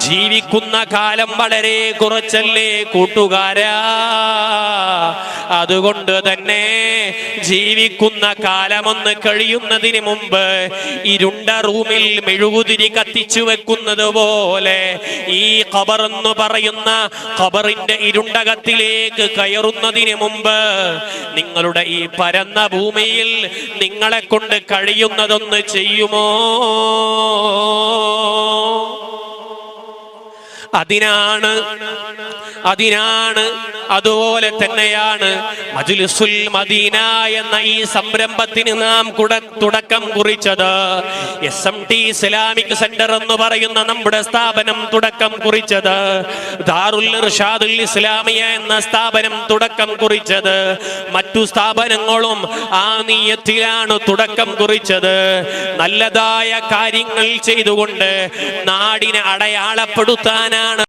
ജീവിക്കുന്ന കാലം വളരെ കുറച്ചല്ലേ കൂട്ടുകാരാ. അതുകൊണ്ട് തന്നെ ജീവിക്കുന്ന കാലമൊന്ന് കഴിയുന്നതിന് മുമ്പ് ഇരുണ്ട റൂമിൽ മെഴുകുതിരി കത്തിച്ചു വെക്കുന്നത് പോലെ ഈ ഖബർ എന്ന് പറയുന്ന ഖബറിന്റെ ഇരുണ്ടകത്തിലേക്ക് കയറുന്നതിന് മുമ്പ് നിങ്ങളുടെ ഈ പരന്ന ഭൂമിയിൽ നിങ്ങളെ കൊണ്ട് കഴിയുന്നതൊന്ന് ചെയ്യുമോ? അതിനാണ് അതുപോലെ തന്നെയാണ് മജ്ലിസുൽ മദീന എന്ന ഈ സംരംഭത്തിന് നാം തുടക്കം കുറിച്ചത്. SMT ഇസ്ലാമിക് സെന്റർ എന്ന് പറയുന്ന നമ്മുടെ സ്ഥാപനം തുടക്കം കുറിച്ചത്. ദാറുൽ ഇർഷാദുൽ ഇസ്ലാമിയ എന്ന സ്ഥാപനം തുടക്കം കുറിച്ചത്. മറ്റു സ്ഥാപനങ്ങളും ആ നിയ്യത്തിലാണ് തുടക്കം കുറിച്ചത്. നല്ലതായ കാര്യങ്ങൾ ചെയ്തുകൊണ്ട് നാടിനെ അടയാളപ്പെടുത്താനാണ്